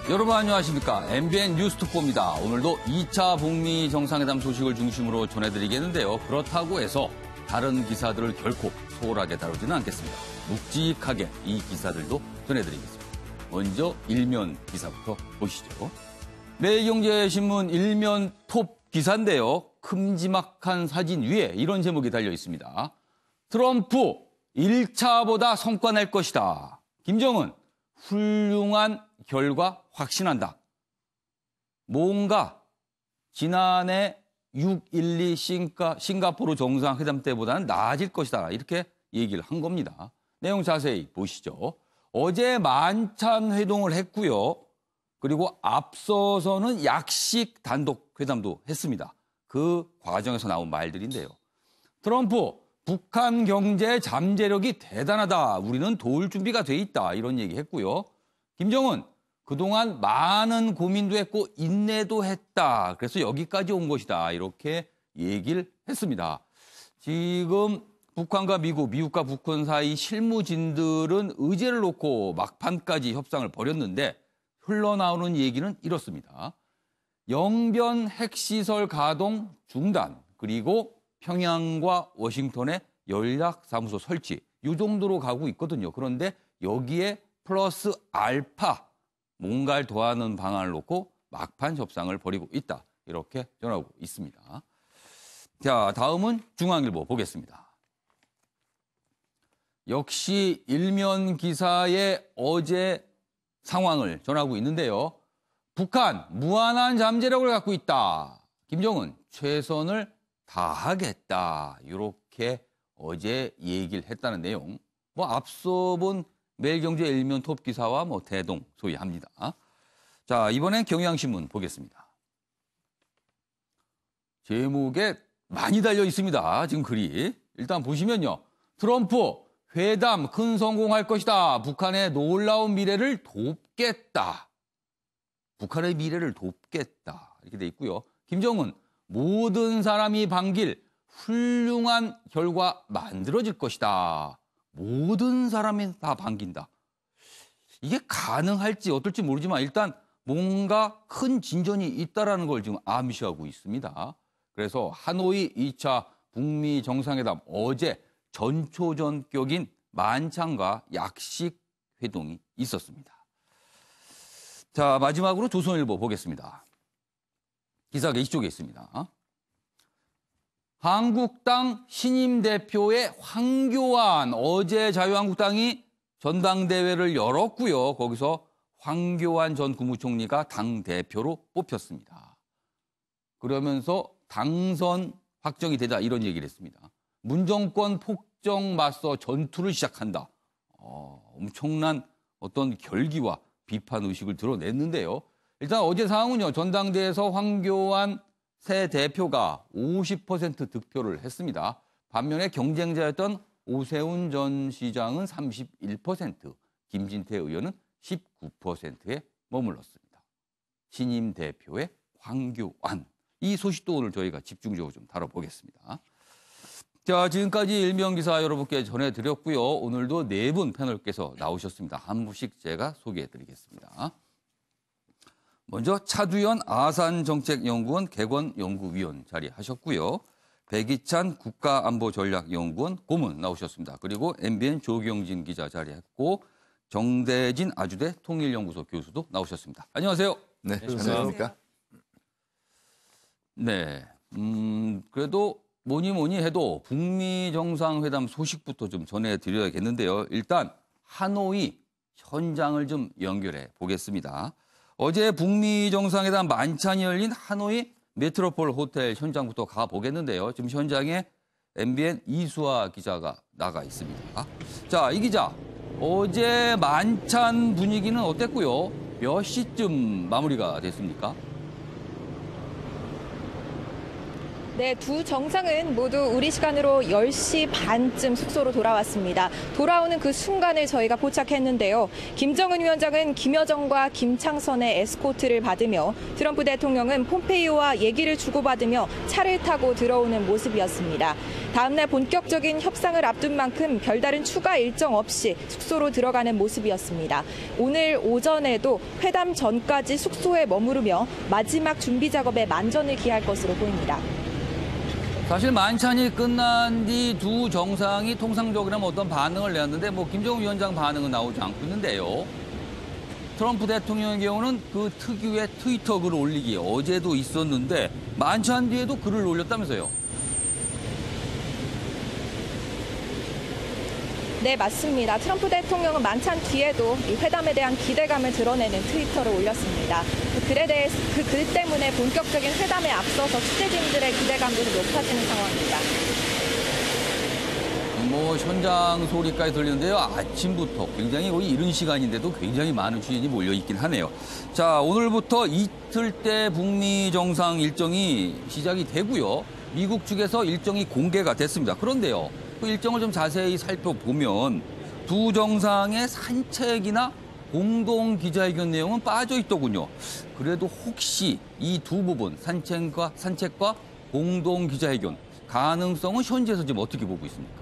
여러분 안녕하십니까. MBN 뉴스특보입니다. 오늘도 2차 북미 정상회담 소식을 중심으로 전해드리겠는데요. 그렇다고 해서 다른 기사들을 결코 소홀하게 다루지는 않겠습니다. 묵직하게 이 기사들도 전해드리겠습니다. 먼저 일면 기사부터 보시죠. 매일경제신문 일면 톱 기사인데요. 큼지막한 사진 위에 이런 제목이 달려 있습니다. 트럼프 1차보다 성과 낼 것이다. 김정은 훌륭한 결과 확신한다. 뭔가 지난해 6.12 싱가포르 정상회담 때보다는 나아질 것이다. 이렇게 얘기를 한 겁니다. 내용 자세히 보시죠. 어제 만찬 회동을 했고요. 그리고 앞서서는 약식 단독 회담도 했습니다. 그 과정에서 나온 말들인데요. 트럼프, 북한 경제 잠재력이 대단하다. 우리는 도울 준비가 돼 있다. 이런 얘기 했고요. 김정은, 그동안 많은 고민도 했고 인내도 했다. 그래서 여기까지 온 것이다. 이렇게 얘기를 했습니다. 지금 북한과 미국과 북한 사이 실무진들은 의제를 놓고 막판까지 협상을 벌였는데 흘러나오는 얘기는 이렇습니다. 영변 핵시설 가동 중단, 그리고 평양과 워싱턴의 연락사무소 설치, 이 정도로 가고 있거든요. 그런데 여기에 플러스 알파, 뭔가를 더하는 방안을 놓고 막판 협상을 벌이고 있다. 이렇게 전하고 있습니다. 자, 다음은 중앙일보 보겠습니다. 역시 일면 기사에 어제 상황을 전하고 있는데요. 북한 무한한 잠재력을 갖고 있다. 김정은 최선을 다하겠다. 이렇게 어제 얘기를 했다는 내용. 앞서 본 매일경제 일면 톱 기사와 대동소이합니다. 자, 이번엔 경향신문 보겠습니다. 제목에 많이 달려 있습니다. 지금 글이. 일단 보시면요. 트럼프 회담 큰 성공할 것이다. 북한의 놀라운 미래를 돕겠다. 북한의 미래를 돕겠다. 이렇게 돼 있고요. 김정은 모든 사람이 반길 훌륭한 결과 만들어질 것이다. 모든 사람이 다 반긴다. 이게 가능할지 어떨지 모르지만 일단 뭔가 큰 진전이 있다는 걸 지금 암시하고 있습니다. 그래서 하노이 2차 북미 정상회담 어제 전초전격인 만찬과 약식 회동이 있었습니다. 자, 마지막으로 조선일보 보겠습니다. 기사가 이쪽에 있습니다. 한국당 신임 대표의 황교안, 어제 자유한국당이 전당대회를 열었고요. 거기서 황교안 전 국무총리가 당대표로 뽑혔습니다. 그러면서 당선 확정이 되자 이런 얘기를 했습니다. 문정권 폭정 맞서 전투를 시작한다. 엄청난 어떤 결기와 비판 의식을 드러냈는데요. 일단 어제 상황은요. 전당대회에서 황교안 새 대표가 50% 득표를 했습니다. 반면에 경쟁자였던 오세훈 전 시장은 31%, 김진태 의원은 19%에 머물렀습니다. 신임 대표의 황교안. 이 소식도 오늘 저희가 집중적으로 좀 다뤄보겠습니다. 자, 지금까지 일면 기사 여러분께 전해드렸고요. 오늘도 네 분 패널께서 나오셨습니다. 한 분씩 제가 소개해드리겠습니다. 먼저 차두현 아산정책연구원 개건연구위원 자리하셨고요. 백이찬 국가안보전략연구원 고문 나오셨습니다. 그리고 MBN 조경진 기자 자리했고 정대진 아주대 통일연구소 교수도 나오셨습니다. 안녕하세요. 네, 안녕하십니까. 네, 그래도 뭐니 해도 북미 정상회담 소식부터 좀 전해드려야겠는데요. 일단 하노이 현장을 좀 연결해 보겠습니다. 어제 북미 정상회담 만찬이 열린 하노이 메트로폴 호텔 현장부터 가보겠는데요. 지금 현장에 MBN 이수아 기자가 나가 있습니다. 자, 이 기자, 어제 만찬 분위기는 어땠고요? 몇 시쯤 마무리가 됐습니까? 네, 두 정상은 모두 우리 시간으로 10시 반쯤 숙소로 돌아왔습니다. 돌아오는 그 순간을 저희가 포착했는데요. 김정은 위원장은 김여정과 김창선의 에스코트를 받으며 트럼프 대통령은 폼페이오와 얘기를 주고받으며 차를 타고 들어오는 모습이었습니다. 다음 날 본격적인 협상을 앞둔 만큼 별다른 추가 일정 없이 숙소로 들어가는 모습이었습니다. 오늘 오전에도 회담 전까지 숙소에 머무르며 마지막 준비 작업에 만전을 기할 것으로 보입니다. 사실 만찬이 끝난 뒤 두 정상이 통상적이라면 어떤 반응을 내었는데 김정은 위원장 반응은 나오지 않고 있는데요. 트럼프 대통령의 경우는 그 특유의 트위터 글을 올리기 어제도 있었는데 만찬 뒤에도 글을 올렸다면서요. 네, 맞습니다. 트럼프 대통령은 만찬 뒤에도 이 회담에 대한 기대감을 드러내는 트위터를 올렸습니다. 그 글 때문에 본격적인 회담에 앞서서 취재진들의 기대감도 높아지는 상황입니다. 현장 소리까지 들리는데요. 아침부터 굉장히 거의 이른 시간인데도 굉장히 많은 취재진이 몰려 있긴 하네요. 자, 오늘부터 이틀째 북미 정상 일정이 시작이 되고요. 미국 측에서 일정이 공개가 됐습니다. 그런데요. 그 일정을 좀 자세히 살펴보면 두 정상의 산책이나 공동 기자회견 내용은 빠져 있더군요. 그래도 혹시 이 두 부분, 산책과 공동 기자회견 가능성은 현지에서 지금 어떻게 보고 있습니까?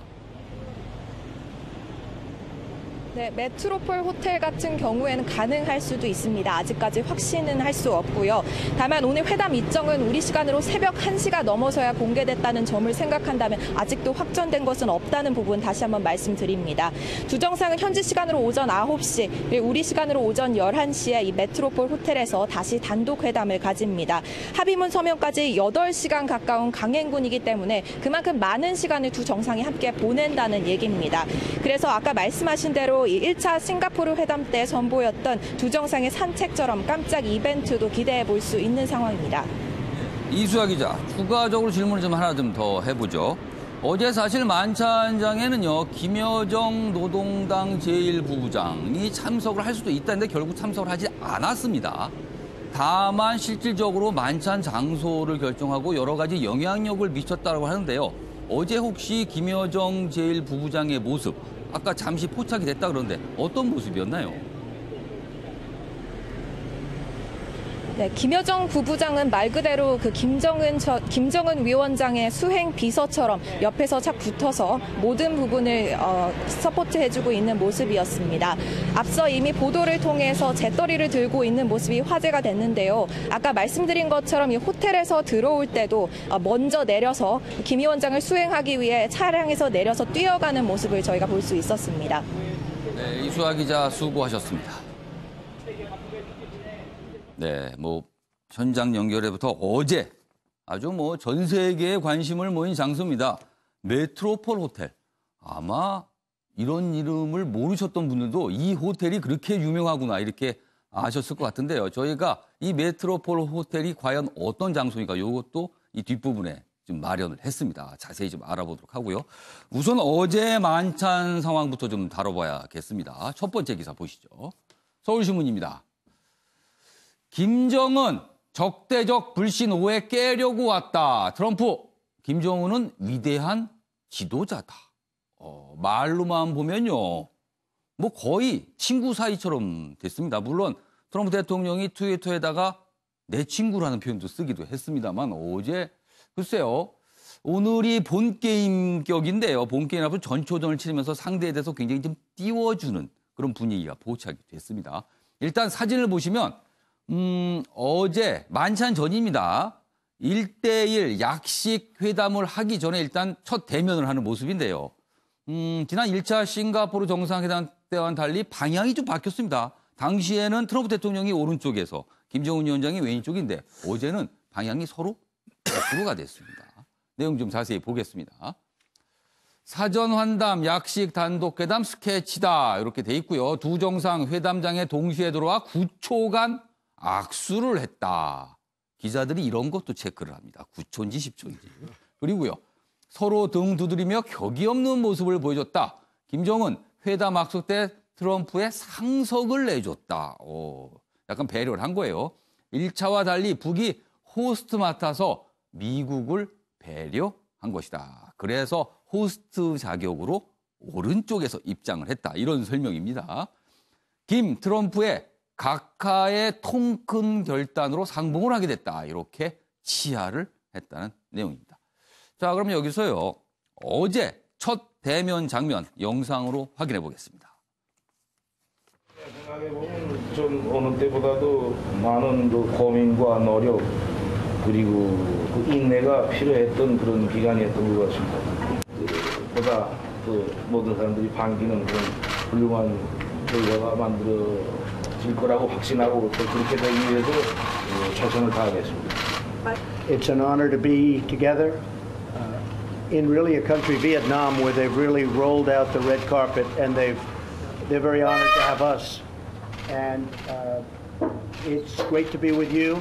네, 메트로폴 호텔 같은 경우에는 가능할 수도 있습니다. 아직까지 확신은 할 수 없고요. 다만 오늘 회담 일정은 우리 시간으로 새벽 1시가 넘어서야 공개됐다는 점을 생각한다면 아직도 확정된 것은 없다는 부분 다시 한번 말씀드립니다. 두 정상은 현지 시간으로 오전 9시, 그리고 우리 시간으로 오전 11시에 이 메트로폴 호텔에서 다시 단독 회담을 가집니다. 합의문 서명까지 8시간 가까운 강행군이기 때문에 그만큼 많은 시간을 두 정상이 함께 보낸다는 얘기입니다. 그래서 아까 말씀하신 대로 이 1차 싱가포르 회담 때 선보였던 두 정상의 산책처럼 깜짝 이벤트도 기대해 볼 수 있는 상황입니다. 이수아 기자, 추가적으로 질문을 좀 하나 좀 더 해보죠. 어제 사실 만찬장에는요, 김여정 노동당 제1부부장이 참석을 할 수도 있다는데 결국 참석을 하지 않았습니다. 다만 실질적으로 만찬 장소를 결정하고 여러 가지 영향력을 미쳤다고 하는데요. 어제 혹시 김여정 제1부부장의 모습, 아까 잠시 포착이 됐다 그러는데 어떤 모습이었나요? 네, 김여정 부부장은 말 그대로 그 김정은 위원장의 수행 비서처럼 옆에서 착 붙어서 모든 부분을 서포트해주고 있는 모습이었습니다. 앞서 이미 보도를 통해서 재떨이를 들고 있는 모습이 화제가 됐는데요. 아까 말씀드린 것처럼 이 호텔에서 들어올 때도 먼저 내려서 김 위원장을 수행하기 위해 차량에서 내려서 뛰어가는 모습을 저희가 볼 수 있었습니다. 네, 이수아 기자 수고하셨습니다. 네, 현장 연결에부터 어제 아주 전 세계에 관심을 모인 장소입니다. 메트로폴 호텔. 아마 이런 이름을 모르셨던 분들도 이 호텔이 그렇게 유명하구나 이렇게 아셨을 것 같은데요. 저희가 이 메트로폴 호텔이 과연 어떤 장소인가 이것도 이 뒷부분에 좀 마련을 했습니다. 자세히 좀 알아보도록 하고요. 우선 어제 만찬 상황부터 좀 다뤄봐야겠습니다. 첫 번째 기사 보시죠. 서울신문입니다. 김정은 적대적 불신 오해 깨려고 왔다. 트럼프, 김정은은 위대한 지도자다. 말로만 보면요. 거의 친구 사이처럼 됐습니다. 물론 트럼프 대통령이 트위터에다가 내 친구라는 표현도 쓰기도 했습니다만 어제 글쎄요. 오늘이 본게임격인데요. 본게임 앞으로 전초전을 치르면서 상대에 대해서 굉장히 좀 띄워주는 그런 분위기가 포착이 됐습니다. 일단 사진을 보시면 어제 만찬 전입니다. 1대1 약식 회담을 하기 전에 일단 첫 대면을 하는 모습인데요. 지난 1차 싱가포르 정상회담 때와는 달리 방향이 좀 바뀌었습니다. 당시에는 트럼프 대통령이 오른쪽에서 김정은 위원장이 왼쪽인데 어제는 방향이 서로 거꾸로가 됐습니다. 내용 좀 자세히 보겠습니다. 사전 환담, 약식 단독 회담 스케치다 이렇게 돼 있고요. 두 정상 회담장에 동시에 들어와 9초간 악수를 했다. 기자들이 이런 것도 체크를 합니다. 9초인지 10초인지. 그리고요. 서로 등 두드리며 격이 없는 모습을 보여줬다. 김정은 회담 악수 때 트럼프의 상석을 내줬다. 약간 배려를 한 거예요. 1차와 달리 북이 호스트 맡아서 미국을 배려한 것이다. 그래서 호스트 자격으로 오른쪽에서 입장을 했다. 이런 설명입니다. 김 트럼프의 각하의 통 큰 결단으로 상봉을 하게 됐다. 이렇게 치하를 했다는 내용입니다. 자, 그럼 여기서요. 어제 첫 대면 장면 영상으로 확인해 보겠습니다. 생각해보면 좀 어느 때보다도 많은 그 고민과 노력 그리고 그 인내가 필요했던 그런 기간이었던 것 같습니다. 보다 그 모든 사람들이 반기는 그런 훌륭한 결과가 만들어질 거라고 확신하고 또 그렇게 되기 위해서 최선을 다하겠습니다. It's an honor to be together in really a country, Vietnam, where they've really rolled out the red carpet, and they're very honored to have us. And it's great to be with you.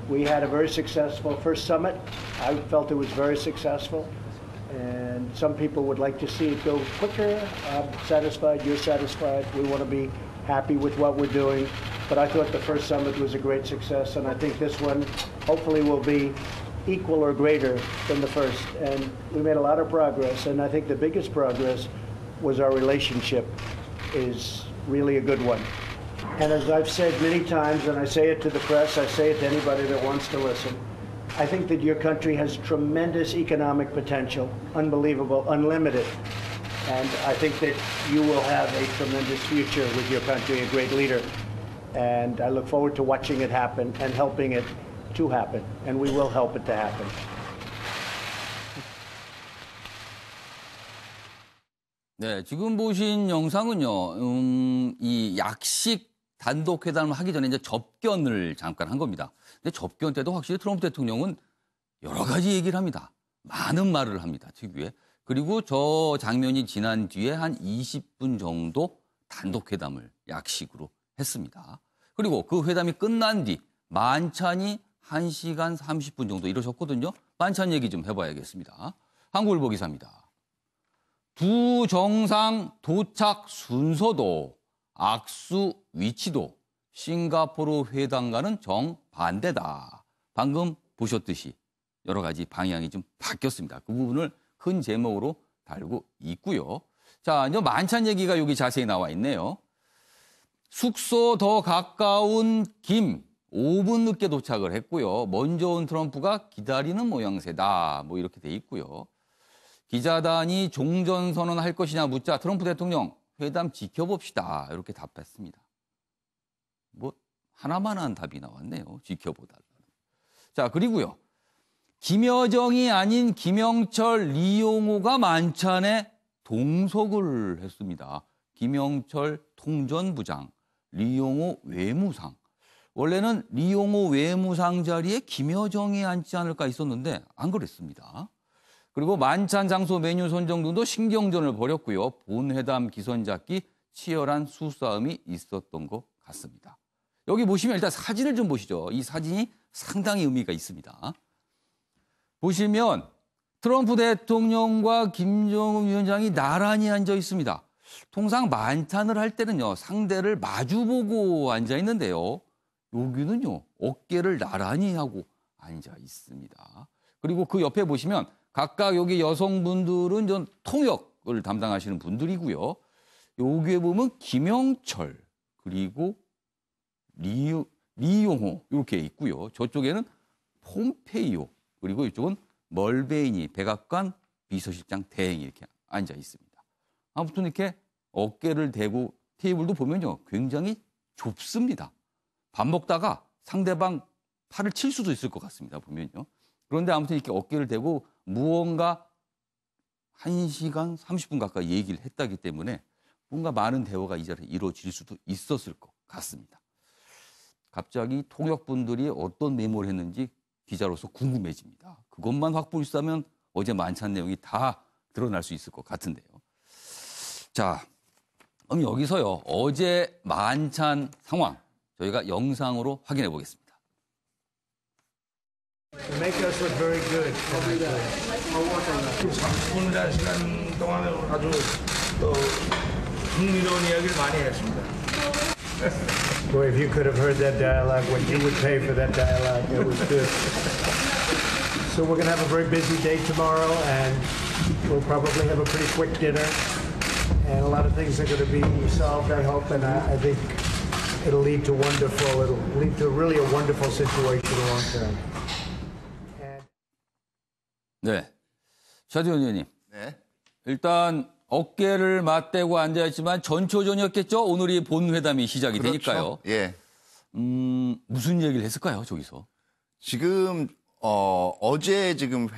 We had a very successful first summit. I felt it was very successful. And some people would like to see it go quicker. I'm satisfied, you're satisfied. We want to be happy with what we're doing. But I thought the first summit was a great success, and I think this one hopefully will be equal or greater than the first. And we made a lot of progress, and I think the biggest progress was our relationship is really a good one. And as I've said many times, and I say it to the press, I say it to anybody that wants to listen, I think that your country has tremendous economic potential, unbelievable, unlimited. And I think that you will have a tremendous future with your country, a great leader. And I look forward to watching it happen and helping it to happen. And we will help it to happen. 네, 지금 보신 영상은요, 이 약식 단독 회담을 하기 전에 이제 접견을 잠깐 한 겁니다. 근데 접견 때도 확실히 트럼프 대통령은 여러 가지 얘기를 합니다. 많은 말을 합니다, 특유의. 그리고 저 장면이 지난 뒤에 한 20분 정도 단독 회담을 약식으로 했습니다. 그리고 그 회담이 끝난 뒤 만찬이 1시간 30분 정도 이루어졌거든요. 만찬 얘기 좀 해봐야겠습니다. 한국일보 기사입니다. 두 정상 도착 순서도 악수 위치도 싱가포르 회담과는 정반대다. 방금 보셨듯이 여러 가지 방향이 좀 바뀌었습니다. 그 부분을 큰 제목으로 달고 있고요. 자, 이제 만찬 얘기가 여기 자세히 나와 있네요. 숙소 더 가까운 김 5분 늦게 도착을 했고요. 먼저 온 트럼프가 기다리는 모양새다. 뭐 이렇게 돼 있고요. 기자단이 종전선언 할 것이냐 묻자 트럼프 대통령 회담 지켜봅시다. 이렇게 답했습니다. 뭐 하나만한 답이 나왔네요. 지켜보달라. 자, 그리고요. 김여정이 아닌 김영철, 리용호가 만찬에 동석을 했습니다. 김영철 통전부장, 리용호 외무상. 원래는 리용호 외무상 자리에 김여정이 앉지 않을까 있었는데 안 그랬습니다. 그리고 만찬 장소 메뉴 선정 등도 신경전을 벌였고요. 본회담 기선 잡기 치열한 수싸움이 있었던 것 같습니다. 여기 보시면 일단 사진을 좀 보시죠. 이 사진이 상당히 의미가 있습니다. 보시면 트럼프 대통령과 김정은 위원장이 나란히 앉아 있습니다. 통상 만찬을 할 때는요, 상대를 마주보고 앉아 있는데요. 여기는요, 어깨를 나란히 하고 앉아 있습니다. 그리고 그 옆에 보시면 각각 여기 여성분들은 좀 통역을 담당하시는 분들이고요. 여기에 보면 김영철, 그리고 리용호 이렇게 있고요. 저쪽에는 폼페이오, 그리고 이쪽은 멀베이니 백악관 비서실장 대행이 이렇게 앉아 있습니다. 아무튼 이렇게 어깨를 대고 테이블도 보면요, 굉장히 좁습니다. 밥 먹다가 상대방 팔을 칠 수도 있을 것 같습니다. 보면요. 그런데 아무튼 이렇게 어깨를 대고 무언가 1시간 30분 가까이 얘기를 했다기 때문에 뭔가 많은 대화가 이 자리에 이루어질 수도 있었을 것 같습니다. 갑자기 통역분들이 어떤 메모를 했는지 기자로서 궁금해집니다. 그것만 확보했다면 어제 만찬 내용이 다 드러날 수 있을 것 같은데요. 자, 그럼 여기서요, 어제 만찬 상황 저희가 영상으로 확인해 보겠습니다. Make us look very good. 30분이라는 시간 동안에 아주 흥미로운 이야기를 많이 했습니다. Boy, if you could have heard that dialogue, what you would pay for that dialogue, it was good. So we're going to have a very busy day tomorrow, and we'll probably have a pretty quick dinner. And a lot of things are going to be solved, I hope, and I think it'll lead to really a wonderful situation long term. 네. 차지원 의원님. 네. 일단 어깨를 맞대고 앉아있지만 전초전이었겠죠? 오늘이 본 회담이 시작이 그렇죠. 되니까요. 예. 무슨 얘기를 했을까요, 저기서? 지금 어제 지금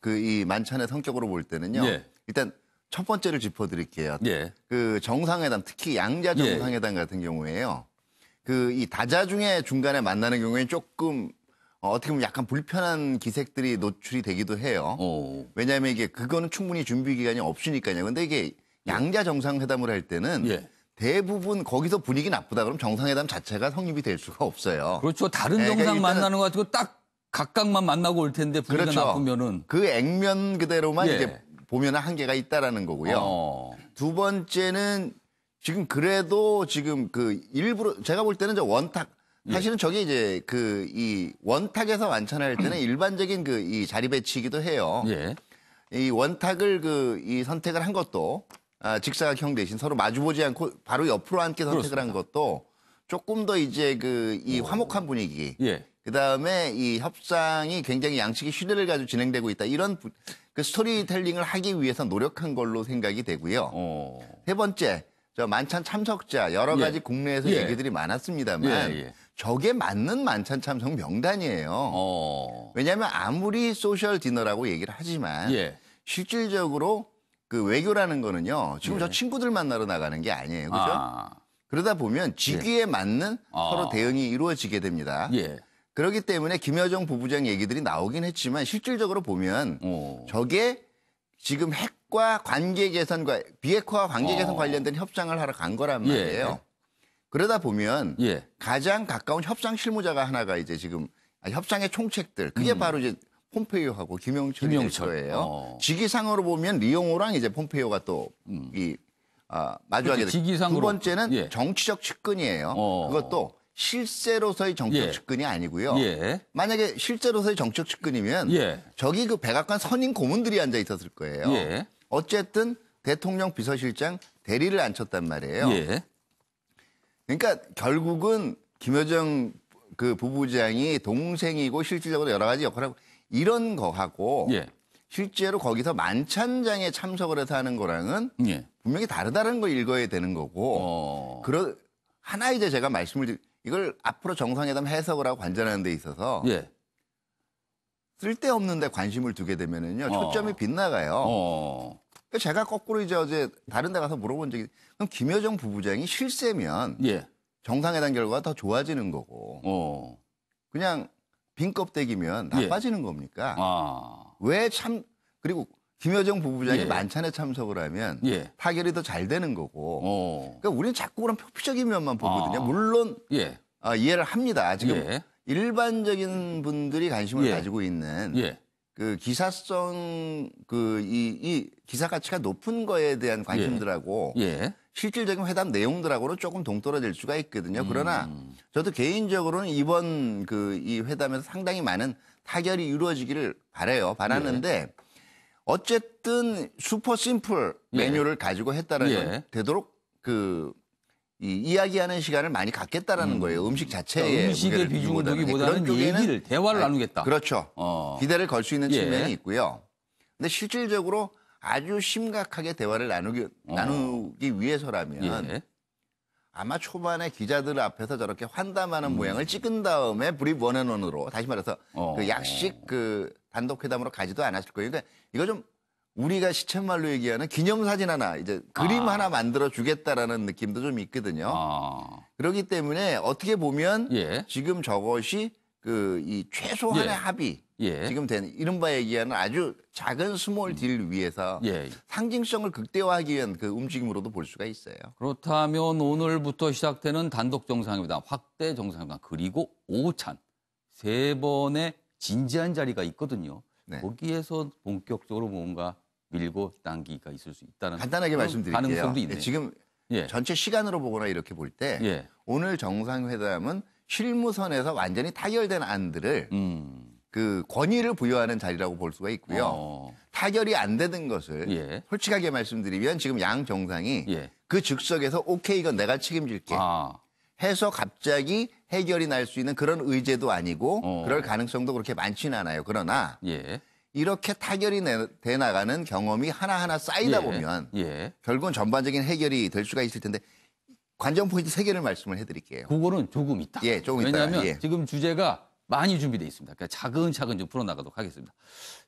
이 만찬의 성격으로 볼 때는요. 예. 일단 첫 번째를 짚어드릴게요. 예. 그 정상회담, 특히 양자 정상회담 같은 경우에요. 이 다자 중에 중간에 만나는 경우에는 조금 어떻게 보면 약간 불편한 기색들이 노출이 되기도 해요. 왜냐하면 이게 그거는 충분히 준비 기간이 없으니까요. 근데 이게 양자 정상회담을 할 때는 예. 대부분 거기서 분위기 나쁘다 그러면 정상회담 자체가 성립이 될 수가 없어요. 그렇죠. 다른 네, 정상 그러니까 만나는 것 같고 딱 각각만 만나고 올 텐데 분위기가 그렇죠. 나쁘면은. 그 액면 그대로만 예. 이제 보면 한계가 있다라는 거고요. 두 번째는 지금 그래도 지금 일부러 제가 볼 때는 저 원탁 사실은 저게 이제 이 원탁에서 완찬할 때는 일반적인 이 자리 배치이기도 해요. 예. 이 원탁을 이 선택을 한 것도 직사각형 대신 서로 마주보지 않고 바로 옆으로 앉게 선택을 한 것도 조금 더 이제 이 화목한 분위기. 예. 그다음에 이 협상이 굉장히 양측이 신뢰를 가지고 진행되고 있다. 이런 그 스토리텔링을 하기 위해서 노력한 걸로 생각이 되고요. 세 번째, 저 만찬 참석자 여러 가지 국내에서 예. 얘기들이 많았습니다만 예. 저게 맞는 만찬 참석 명단이에요. 왜냐하면 아무리 소셜 디너라고 얘기를 하지만 예. 실질적으로 그 외교라는 거는요. 지금 저 친구들 만나러 나가는 게 아니에요. 그죠? 그러다 보면 직위에 맞는 서로 대응이 이루어지게 됩니다. 예. 그렇기 때문에 김여정 부부장 얘기들이 나오긴 했지만 실질적으로 보면 저게 지금 핵과 관계 개선과 비핵화와 관계 개선 관련된 협상을 하러 간 거란 말이에요. 예. 그러다 보면 예. 가장 가까운 협상 실무자가 하나가 이제 지금 협상의 총책들 그게 바로 이제 폼페이오하고 김영철일 거예요. 직위상으로 보면 리용호랑 이제 폼페이오가 또 마주하게 되죠. 직위상으로. 두 번째는 예. 정치적 측근이에요. 그것도 실세로서의 정치적 예. 측근이 아니고요. 예. 만약에 실제로서의 정치적 측근이면 예. 저기 그 백악관 선임 고문들이 앉아 있었을 거예요. 예. 어쨌든 대통령 비서실장 대리를 앉혔단 말이에요. 예. 그러니까 결국은 김여정 그 부부장이 동생이고 실질적으로 여러 가지 역할을 하고 이런 거하고 예. 실제로 거기서 만찬장에 참석을 해서 하는 거랑은 예. 분명히 다르다는 걸 읽어야 되는 거고 하나 이제 제가 말씀을 이걸 앞으로 정상회담 해석을 하고 관전하는 데 있어서 예. 쓸데없는 데 관심을 두게 되면은요 초점이 빗나가요. 그러니까 제가 거꾸로 이제 어제 다른 데 가서 물어본 적이 그럼 김여정 부부장이 실세면 예. 정상회담 결과가 더 좋아지는 거고 그냥 빈 껍데기면 나빠지는 겁니까? 그리고 김여정 부부장이 예. 만찬에 참석을 하면 예. 타결이 더 잘 되는 거고 그러니까 우리는 자꾸 그런 표피적인 면만 보거든요. 물론 예. 이해를 합니다. 지금 예. 일반적인 분들이 관심을 예. 가지고 있는 예. 그 기사성 이 기사 가치가 높은 거에 대한 관심들하고 예. 실질적인 회담 내용들하고는 조금 동떨어질 수가 있거든요. 그러나 저도 개인적으로는 이번 이 회담에서 상당히 많은 타결이 이루어지기를 바라는데 어쨌든 슈퍼 심플 메뉴를 가지고 했다라는 건 되도록 이야기하는 시간을 많이 갖겠다라는 거예요. 음식 자체에 음식의 비중을 두기보다는 얘기를 대화를 나누겠다. 그렇죠. 기대를 걸 수 있는 예. 측면이 있고요. 근데 실질적으로 아주 심각하게 대화를 나누기 위해서라면 예. 아마 초반에 기자들 앞에서 저렇게 환담하는 모양을 찍은 다음에 브리프 원앤원으로 다시 말해서 그 약식 단독 회담으로 가지도 않았을 거예요. 그러니까 이거 좀 우리가 시쳇말로 얘기하는 기념사진 하나 이제 그림 하나 만들어 주겠다라는 느낌도 좀 있거든요. 그렇기 때문에 어떻게 보면 예. 지금 저것이 이 최소한의 예. 합의 예. 지금 된 이른바 얘기하는 아주 작은 스몰 딜을 위해서 예. 상징성을 극대화하기 위한 그 움직임으로도 볼 수가 있어요. 그렇다면 오늘부터 시작되는 단독 정상회담, 확대 정상회담, 그리고 오찬 세 번의 진지한 자리가 있거든요. 네. 거기에서 본격적으로 뭔가 밀고 당기가 있을 수 있다는 간단하게 말씀드릴게요. 가능성도 있네요. 지금 예. 전체 시간으로 보거나 이렇게 볼 때 예. 오늘 정상회담은 실무선에서 완전히 타결된 안들을 그 권위를 부여하는 자리라고 볼 수가 있고요. 타결이 안 되는 것을 예. 솔직하게 말씀드리면 지금 양 정상이 예. 그 즉석에서 오케이 이건 내가 책임질게 해서 갑자기 해결이 날 수 있는 그런 의제도 아니고 그럴 가능성도 그렇게 많지는 않아요. 그러나 예. 이렇게 타결이 돼 나가는 경험이 하나하나 쌓이다 예. 보면 예. 결국은 전반적인 해결이 될 수가 있을 텐데 관전 포인트 3개를 말씀을 해드릴게요. 그거는 조금 있다. 예, 조금 있다. 왜냐하면 예. 지금 주제가 많이 준비되어 있습니다. 그러니까 차근차근 좀 풀어나가도록 하겠습니다.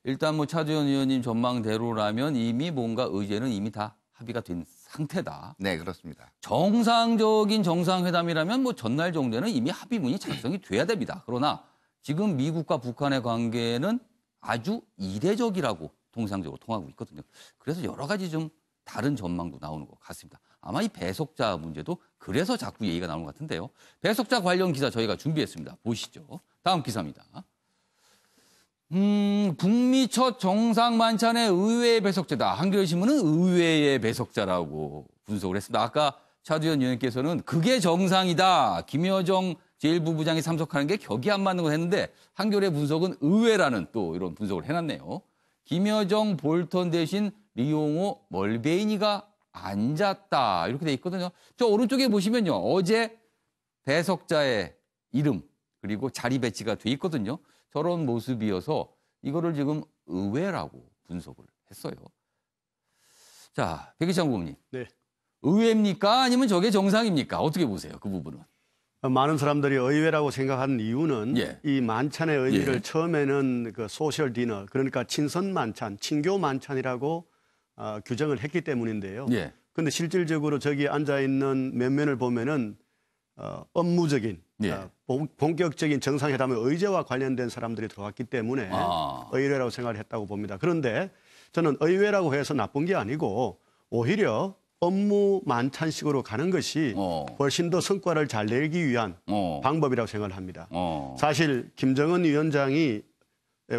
일단 뭐 차주현 의원님 전망대로라면 이미 뭔가 의제는 이미 다 합의가 된 상태다. 네, 그렇습니다. 정상적인 정상회담이라면 뭐 전날 정도에는 이미 합의문이 작성이 돼야 됩니다. 그러나 지금 미국과 북한의 관계는 아주 이례적이라고 통상적으로 통하고 있거든요. 그래서 여러 가지 좀 다른 전망도 나오는 것 같습니다. 아마 이 배석자 문제도 그래서 자꾸 얘기가 나오는 것 같은데요. 배석자 관련 기사 저희가 준비했습니다. 보시죠. 다음 기사입니다. 북미 첫 정상 만찬의 의외의 배석자다. 한겨레신문은 의외의 배석자라고 분석을 했습니다. 아까 차두현 의원께서는 그게 정상이다. 김여정 제1부부장이 참석하는 게 격이 안 맞는 거 했는데 한겨레 분석은 의외라는 또 이런 분석을 해놨네요. 김여정 볼턴 대신 리용호 멀베이니가 앉았다. 이렇게 돼 있거든요. 저 오른쪽에 보시면요. 어제 배석자의 이름 그리고 자리 배치가 돼 있거든요. 저런 모습이어서 이거를 지금 의외라고 분석을 했어요. 자, 백희창 부모님. 네. 의외입니까? 아니면 저게 정상입니까? 어떻게 보세요? 그 부분은. 많은 사람들이 의외라고 생각하는 이유는 예. 이 만찬의 의미를 예. 처음에는 그 소셜 디너, 그러니까 친선 만찬, 친교 만찬이라고 규정을 했기 때문인데요. 예. 근데 실질적으로 저기 앉아 있는 면면을 보면은 업무적인 예. 본격적인 정상회담의 의제와 관련된 사람들이 들어왔기 때문에 의외라고 생각을 했다고 봅니다. 그런데 저는 의외라고 해서 나쁜 게 아니고 오히려 업무 만찬식으로 가는 것이 훨씬 더 성과를 잘 내기 위한 방법이라고 생각을 합니다. 사실 김정은 위원장이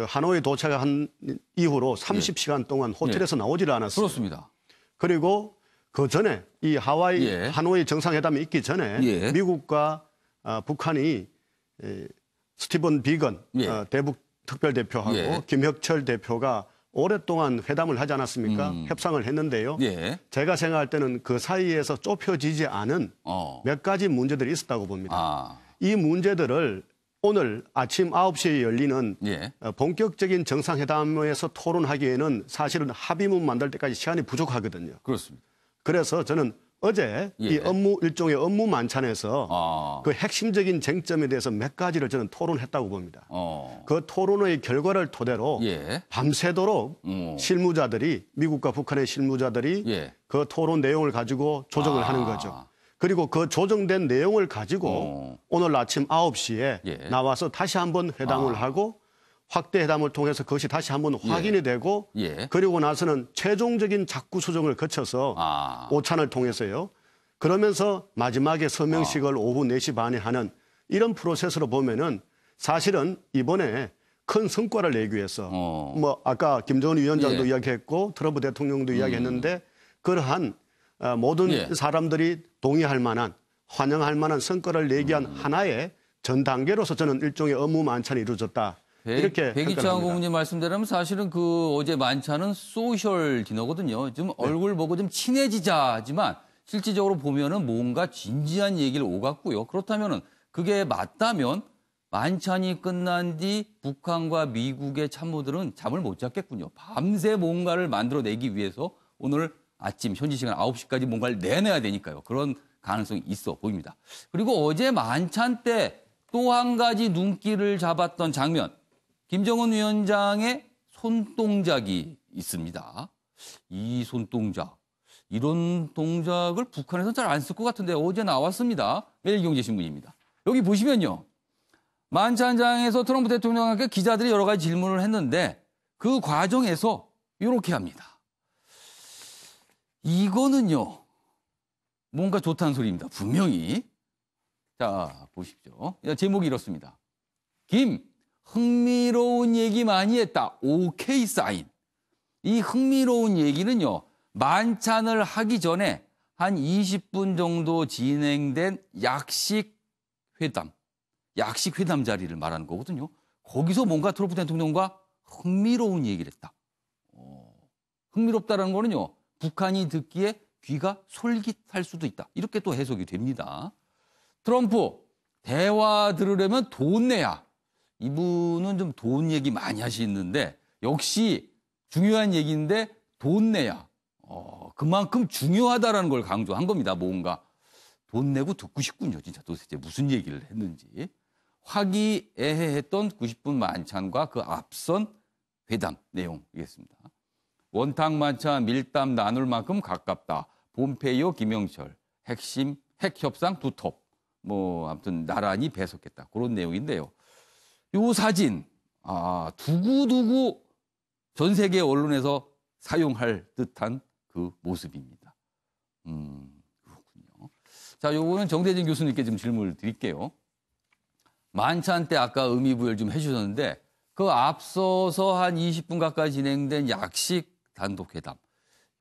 하노이 도착한 이후로 30시간 동안 호텔에서 나오질 않았어요. 그렇습니다. 그리고 그 전에 이 하노이 정상회담이 있기 전에 미국과 북한이 스티븐 비건 대북 특별대표하고 김혁철 대표가 오랫동안 회담을 하지 않았습니까? 협상을 했는데요. 제가 생각할 때는 그 사이에서 좁혀지지 않은 몇 가지 문제들이 있었다고 봅니다. 이 문제들을 오늘 아침 9시에 열리는 본격적인 정상회담에서 토론하기에는 사실은 합의문 만들 때까지 시간이 부족하거든요. 그렇습니다. 그래서 저는 어제 이 일종의 업무 만찬에서 그 핵심적인 쟁점에 대해서 몇 가지를 저는 토론했다고 봅니다. 그 토론의 결과를 토대로 밤새도록 실무자들이 미국과 북한의 실무자들이 그 토론 내용을 가지고 조정을 하는 거죠. 그리고 그 조정된 내용을 가지고 오늘 아침 9시에 나와서 다시 한번 회담을 하고 확대 회담을 통해서 그것이 다시 한번 확인이 되고 그리고 나서는 최종적인 작구 수정을 거쳐서 오찬을 통해서요. 그러면서 마지막에 서명식을 오후 4시 반에 하는 이런 프로세스로 보면은 사실은 이번에 큰 성과를 내기 위해서 뭐 아까 김정은 위원장도 이야기했고 트럼프 대통령도 이야기했는데 그러한 모든 사람들이 동의할 만한 환영할 만한 성과를 내기 위한 하나의 전 단계로서 저는 일종의 업무 만찬이 이루어졌다. 이렇게 백이창 고문님 말씀대로면 사실은 그 어제 만찬은 소셜 디너거든요. 좀 얼굴 보고 좀 친해지자 하지만 실질적으로 보면은 뭔가 진지한 얘기를 오갔고요. 그렇다면은 그게 맞다면 만찬이 끝난 뒤 북한과 미국의 참모들은 잠을 못 잤겠군요. 밤새 뭔가를 만들어내기 위해서 오늘 아침 현지 시간 9시까지 뭔가를 내내야 되니까요. 그런 가능성이 있어 보입니다. 그리고 어제 만찬 때 또 한 가지 눈길을 잡았던 장면. 김정은 위원장의 손동작이 있습니다. 이 손동작, 이런 동작을 북한에서는 잘 안 쓸 것 같은데 어제 나왔습니다. 매일경제신문입니다. 여기 보시면요. 만찬장에서 트럼프 대통령에게 기자들이 여러 가지 질문을 했는데 그 과정에서 이렇게 합니다. 이거는요. 뭔가 좋다는 소리입니다. 분명히. 자, 보십시오. 제목이 이렇습니다. 흥미로운 얘기 많이 했다. 오케이 사인. 이 흥미로운 얘기는요. 만찬을 하기 전에 한 20분 정도 진행된 약식 회담 자리를 말하는 거거든요. 거기서 뭔가 트럼프 대통령과 흥미로운 얘기를 했다. 흥미롭다는 거는요. 북한이 듣기에 귀가 솔깃할 수도 있다. 이렇게 또 해석이 됩니다. 트럼프, 대화 들으려면 돈 내야. 이분은 좀 돈 얘기 많이 하시는데 역시 중요한 얘기인데 돈 내야. 그만큼 중요하다라는 걸 강조한 겁니다. 뭔가. 돈 내고 듣고 싶군요. 진짜 도대체 무슨 얘기를 했는지. 화기애애했던 90분 만찬과 그 앞선 회담 내용이겠습니다. 원탕 만찬 밀담 나눌 만큼 가깝다. 폼페이오 김영철 핵 협상 두텁. 아무튼 나란히 배석했다. 그런 내용인데요. 요 사진 두고두고 전 세계 언론에서 사용할 듯한 그 모습입니다. 그렇군요. 자, 요거는 정대진 교수님께 좀 질문을 드릴게요. 만찬 때 아까 의미부여를 좀 해주셨는데 그 앞서서 한 20분 가까이 진행된 약식 단독회담.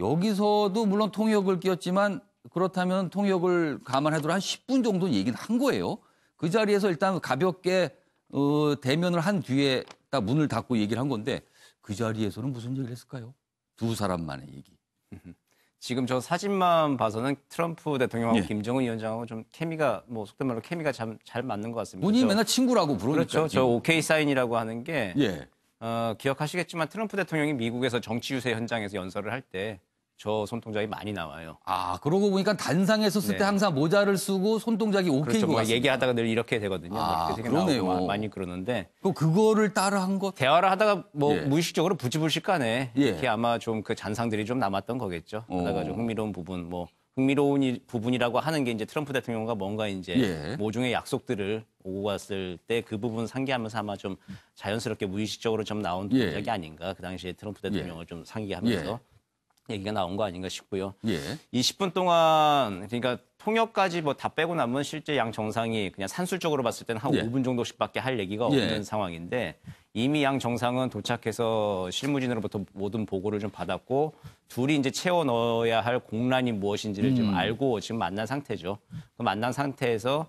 여기서도 물론 통역을 끼웠지만 그렇다면 통역을 감안해도 한 10분 정도 얘기는 한 거예요. 그 자리에서 일단 가볍게 대면을 한 뒤에 딱 문을 닫고 얘기를 한 건데 그 자리에서는 무슨 얘기를 했을까요? 두 사람만의 얘기. 지금 저 사진만 봐서는 트럼프 대통령하고 김정은 위원장하고 좀 케미가 속된 말로 케미가 잘 맞는 것 같습니다. 본인이 맨날 친구라고 부르니까. 그렇죠. 저 OK 사인이라고 하는 게 기억하시겠지만 트럼프 대통령이 미국에서 정치 유세 현장에서 연설을 할 때 저 손동작이 많이 나와요. 그러고 보니까 단상에 섰을 때 항상 모자를 쓰고 손동작이 오케이인 그렇죠. 것 같습니다. 얘기하다가 늘 이렇게 되거든요. 그러네요. 많이 그러는데. 그거를 따라 한 것? 대화를 하다가 무의식적으로 부지불식간에 이렇게 아마 좀 그 잔상들이 좀 남았던 거겠죠. 그러다가 좀 흥미로운 부분, 흥미로운 부분이라고 하는 게 이제 트럼프 대통령과 뭔가 이제 모종의 약속들을 오고 갔을 때 그 부분 상기하면서 아마 좀 자연스럽게 무의식적으로 좀 나온 동작이 아닌가. 그 당시에 트럼프 대통령을 좀 상기하면서. 얘기가 나온 거 아닌가 싶고요. 20분 동안 그러니까 통역까지 다 빼고 나면 실제 양 정상이 그냥 산술적으로 봤을 때는 한 5분 정도씩밖에 할 얘기가 없는 상황인데 이미 양 정상은 도착해서 실무진으로부터 모든 보고를 좀 받았고 둘이 이제 채워 넣어야 할 공란이 무엇인지를 좀 알고 지금 만난 상태죠. 그 만난 상태에서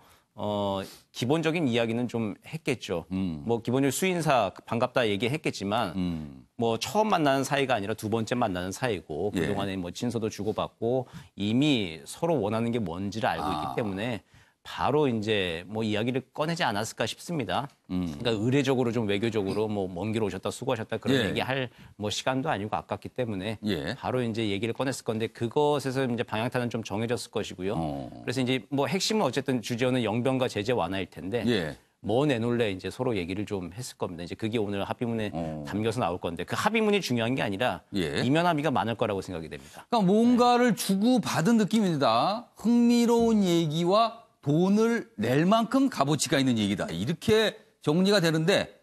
기본적인 이야기는 좀 했겠죠. 기본적으로 수인사 반갑다 얘기했겠지만 처음 만나는 사이가 아니라 두 번째 만나는 사이고 그동안에 친서도 주고받고 이미 서로 원하는 게 뭔지를 알고 있기 때문에 바로 이제 이야기를 꺼내지 않았을까 싶습니다. 그러니까 의례적으로 좀 외교적으로 먼 길 오셨다 수고하셨다 그런 얘기할 시간도 아니고 아깝기 때문에 바로 이제 얘기를 꺼냈을 건데 그것에서 이제 방향타는 좀 정해졌을 것이고요. 그래서 이제 핵심은 어쨌든 주제는 영변과 제재 완화일 텐데 내놓을래 이제 서로 얘기를 좀 했을 겁니다. 이제 그게 오늘 합의문에 담겨서 나올 건데 그 합의문이 중요한 게 아니라 이면 합의가 많을 거라고 생각이 됩니다. 그러니까 뭔가를 주고 받은 느낌입니다. 흥미로운 얘기와 돈을 낼 만큼 값어치가 있는 얘기다. 이렇게 정리가 되는데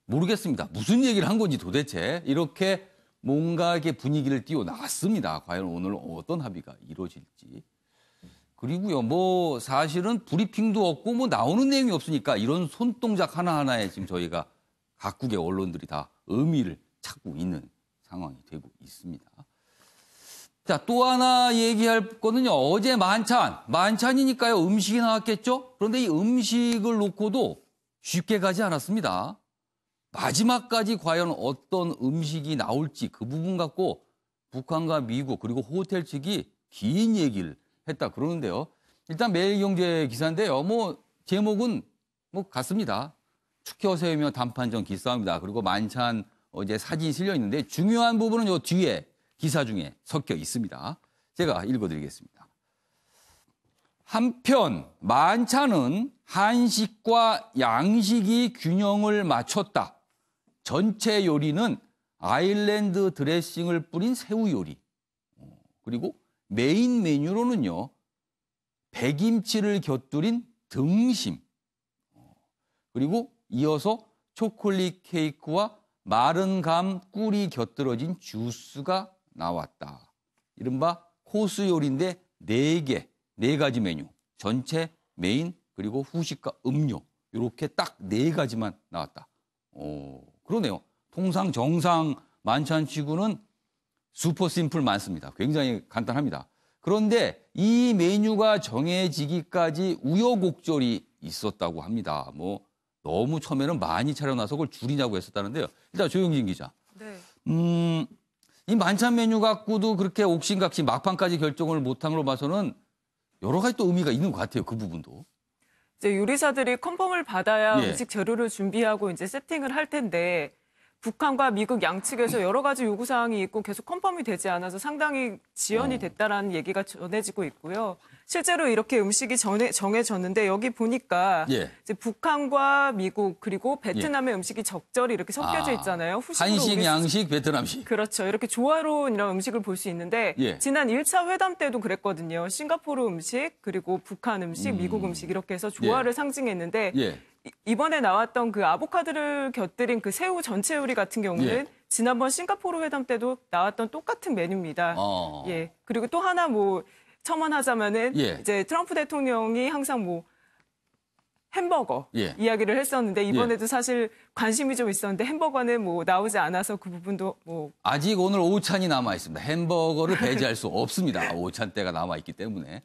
모르겠습니다. 무슨 얘기를 한 건지 도대체 이렇게 뭔가 이렇게 분위기를 띄워놨습니다. 과연 오늘 어떤 합의가 이루어질지. 그리고요, 사실은 브리핑도 없고 나오는 내용이 없으니까 이런 손동작 하나하나에 지금 저희가 각국의 언론들이 다 의미를 찾고 있는 상황이 되고 있습니다. 자, 또 하나 얘기할 거는요. 어제 만찬이니까요. 음식이 나왔겠죠? 그런데 이 음식을 놓고도 쉽게 가지 않았습니다. 마지막까지 과연 어떤 음식이 나올지 그 부분 갖고 북한과 미국 그리고 호텔 측이 긴 얘기를 했다 그러는데요. 일단 매일경제 기사인데요. 제목은 같습니다. 축혀세우며 단판전 기싸움이다. 그리고 만찬 어제 사진이 실려 있는데 중요한 부분은 요 뒤에 기사 중에 섞여 있습니다. 제가 읽어드리겠습니다. 한편 만찬은 한식과 양식이 균형을 맞췄다. 전체 요리는 아일랜드 드레싱을 뿌린 새우 요리. 그리고 메인 메뉴로는요. 배김치를 곁들인 등심. 그리고 이어서 초콜릿 케이크와 마른 감 꿀이 곁들여진 주스가 나왔다. 이른바 코스 요리인데 4개, 4가지 메뉴. 전체 메인 그리고 후식과 음료. 이렇게 딱 4가지만 나왔다. 그러네요. 통상 정상 만찬치고는 슈퍼 심플 많습니다. 굉장히 간단합니다. 그런데 이 메뉴가 정해지기까지 우여곡절이 있었다고 합니다. 너무 처음에는 많이 차려놔서 그걸 줄이냐고 했었다는데요. 일단 조영진 기자. 네. 이 만찬 메뉴 갖고도 그렇게 옥신각신 막판까지 결정을 못한 걸로 봐서는 여러 가지 또 의미가 있는 것 같아요. 그 부분도. 이제 요리사들이 컨펌을 받아야 예. 음식 재료를 준비하고 이제 세팅을 할 텐데 북한과 미국 양측에서 여러 가지 요구사항이 있고 계속 컨펌이 되지 않아서 상당히 지연이 됐다라는 얘기가 전해지고 있고요. 실제로 이렇게 음식이 정해졌는데 여기 보니까 예. 이제 북한과 미국 그리고 베트남의 음식이 적절히 이렇게 섞여져 있잖아요. 후식으로 한식, 양식, 베트남식. 그렇죠. 이렇게 조화로운 이런 음식을 볼 수 있는데 예. 지난 1차 회담 때도 그랬거든요. 싱가포르 음식 그리고 북한 음식, 미국 음식 이렇게 해서 조화를 상징했는데 예. 이번에 나왔던 그 아보카도를 곁들인 그 새우 전체 요리 같은 경우는 예. 지난번 싱가포르 회담 때도 나왔던 똑같은 메뉴입니다. 예. 그리고 또 하나 뭐 첨언하자면은 예. 이제 트럼프 대통령이 항상 뭐 햄버거 예. 이야기를 했었는데 이번에도 사실 관심이 좀 있었는데 햄버거는 뭐 나오지 않아서 그 부분도 뭐 아직 오늘 오찬이 남아 있습니다. 햄버거를 배제할 수 없습니다. 오찬 때가 남아 있기 때문에.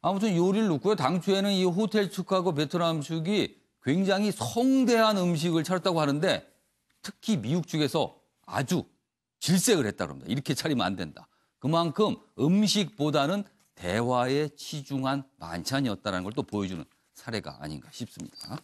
아무튼 요리를 놓고요. 당초에는 이 호텔 측하고 베트남 측이 굉장히 성대한 음식을 차렸다고 하는데 특히 미국 측에서 아주 질색을 했다고 합니다. 이렇게 차리면 안 된다. 그만큼 음식보다는 대화에 치중한 만찬이었다는 걸 또 보여주는 사례가 아닌가 싶습니다.